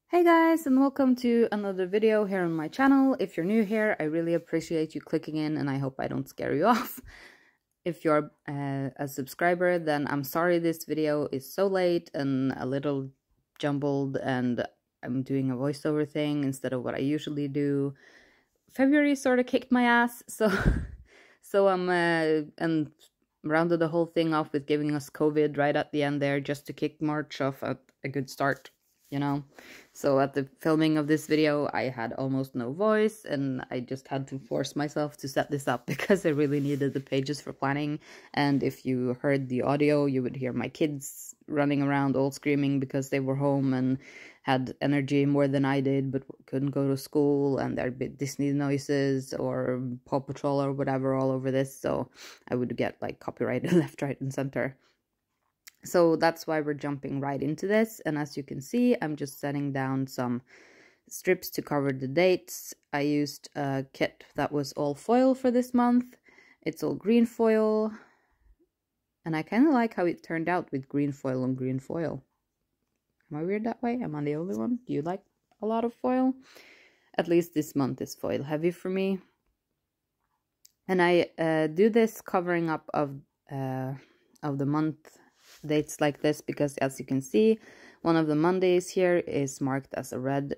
Hey guys, and welcome to another video here on my channel. If you're new here, I really appreciate you clicking in and I hope I don't scare you off. If you're a subscriber, then I'm sorry this video is so late and a little jumbled and I'm doing a voiceover thing instead of what I usually do. February sort of kicked my ass, so I'm and rounded the whole thing off with giving us COVID right at the end there just to kick March off at a good start. You know, so at the filming of this video I had almost no voice and I just had to force myself to set this up because I really needed the pages for planning. And if you heard the audio, you would hear my kids running around all screaming because they were home and had energy more than I did but couldn't go to school, and there'd be Disney noises or Paw Patrol or whatever all over this, so I would get like copyrighted left, right and center. So that's why we're jumping right into this, and as you can see, I'm just setting down some strips to cover the dates. I used a kit that was all foil for this month. It's all green foil, and I kind of like how it turned out with green foil on green foil. Am I weird that way? Am I the only one? Do you like a lot of foil? At least this month is foil heavy for me. And I do this covering up of the month dates like this because, as you can see, one of the Mondays here is marked as a red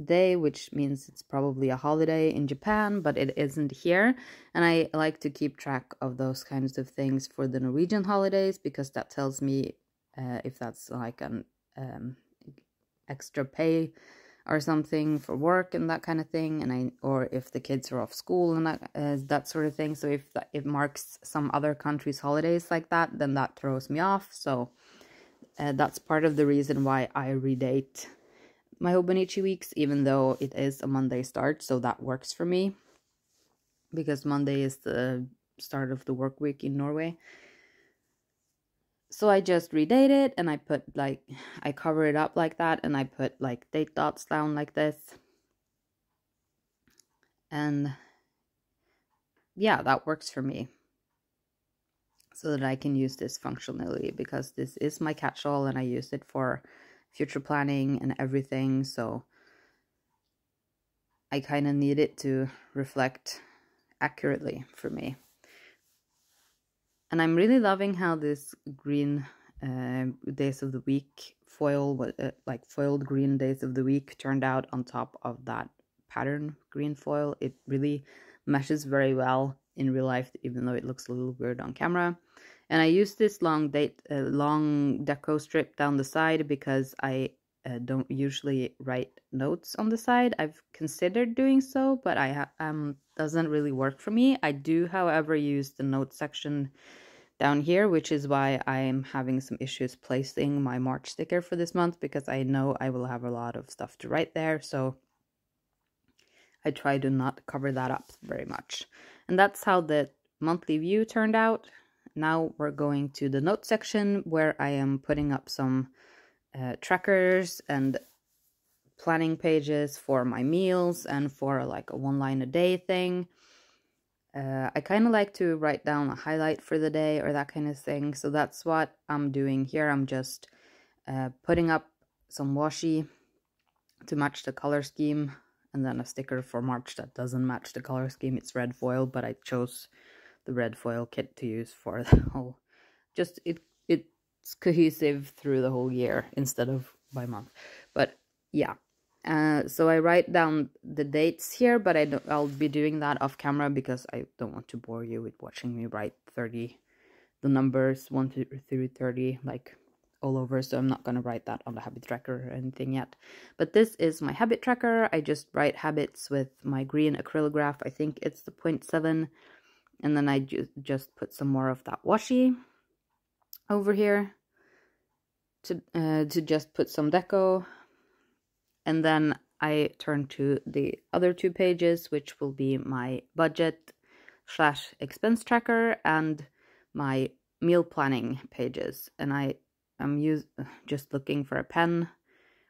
day, which means it's probably a holiday in Japan, but it isn't here. And I like to keep track of those kinds of things for the Norwegian holidays because that tells me if that's like an extra pay or something for work and that kind of thing, and or if the kids are off school and that sort of thing. So if it marks some other country's holidays like that, then that throws me off. So that's part of the reason why I redate my Hobonichi weeks, even though it is a Monday start. So that works for me because Monday is the start of the work week in Norway. So I just redate it and I put like, I cover it up like that and I put like date dots down like this. And yeah, that works for me. So that I can use this functionally because this is my catch-all and I use it for future planning and everything. So I kind of need it to reflect accurately for me. And I'm really loving how this green days of the week foil, like foiled green days of the week, turned out on top of that pattern green foil. It really meshes very well in real life, even though it looks a little weird on camera. And I use this long deco strip down the side because I don't usually write notes on the side. I've considered doing so, but doesn't really work for me. I do, however, use the note section down here, which is why I'm having some issues placing my March sticker for this month, because I know I will have a lot of stuff to write there. So I try to not cover that up very much. And that's how the monthly view turned out. Now we're going to the note section where I am putting up some trackers and planning pages for my meals and for like a 1 line a day thing. I kind of like to write down a highlight for the day or that kind of thing. So that's what I'm doing here. I'm just putting up some washi to match the color scheme, and then a sticker for March that doesn't match the color scheme. It's red foil, but I chose the red foil kit to use for the whole, just it's cohesive through the whole year instead of by month. But yeah, so I write down the dates here, but I'll be doing that off camera because I don't want to bore you with watching me write the numbers 1 through 30 like all over. So I'm not going to write that on the habit tracker or anything yet. But this is my habit tracker. I just write habits with my green acrylograph. I think it's the 0.7. And then I just put some more of that washi over here to just put some deco. And then I turn to the other 2 pages, which will be my budget / expense tracker and my meal planning pages. And I'm just looking for a pen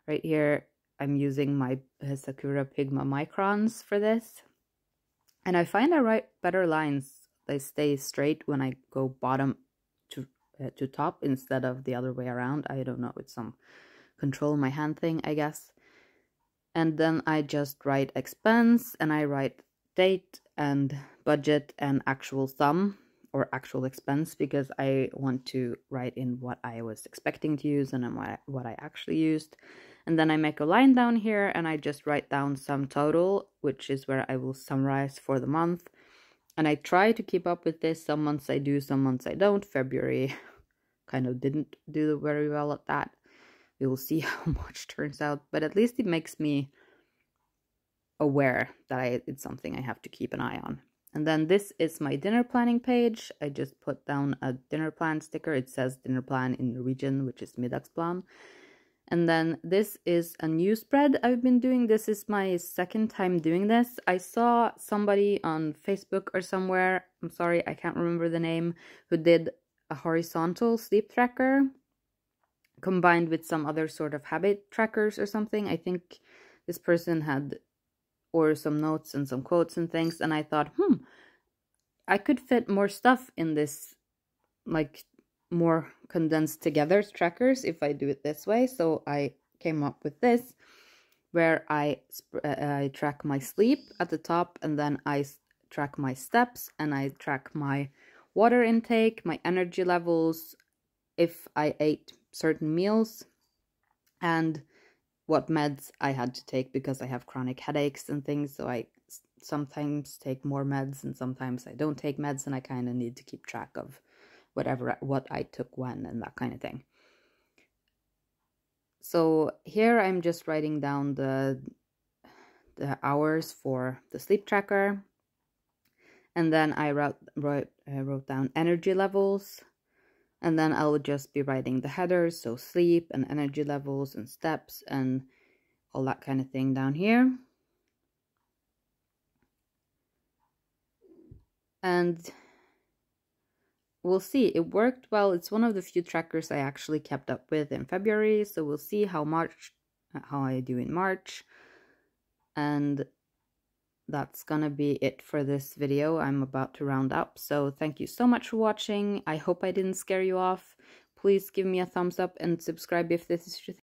right here. I'm using my Sakura Pigma microns for this. And I find I write better lines. They stay straight when I go bottom to top instead of the other way around. I don't know, it's some control my hand thing, I guess. And then I just write expense, and I write date and budget and actual sum or actual expense, because I want to write in what I was expecting to use and then what I actually used. And then I make a line down here and I just write down sum total, which is where I will summarize for the month. And I try to keep up with this. Some months I do, some months I don't. February kind of didn't do very well at that. We will see how much turns out, but at least it makes me aware that it's something I have to keep an eye on. And then this is my dinner planning page. I just put down a dinner plan sticker. It says dinner plan in Norwegian, which is middagsplan. And then this is a new spread I've been doing. This is my second time doing this. I saw somebody on Facebook or somewhere, I'm sorry, I can't remember the name, who did a horizontal sleep tracker combined with some other sort of habit trackers or something. I think this person had or some notes and some quotes and things, and I thought, I could fit more stuff in this, like more condensed together trackers if I do it this way. So I came up with this, where I track my sleep at the top, and then I track my steps, and I track my water intake, my energy levels, if I ate certain meals, and what meds I had to take, because I have chronic headaches and things, so I sometimes take more meds and sometimes I don't take meds, and I kind of need to keep track of what I took when and that kind of thing. So here I'm just writing down the hours for the sleep tracker, and then I wrote down energy levels. And then I'll just be writing the headers, so sleep and energy levels and steps and all that kind of thing down here. And we'll see. It worked well. It's one of the few trackers I actually kept up with in February, so we'll see how I do in March. And that's gonna be it for this video. I'm about to round up, so thank you so much for watching. I hope I didn't scare you off. Please give me a thumbs up and subscribe if this is your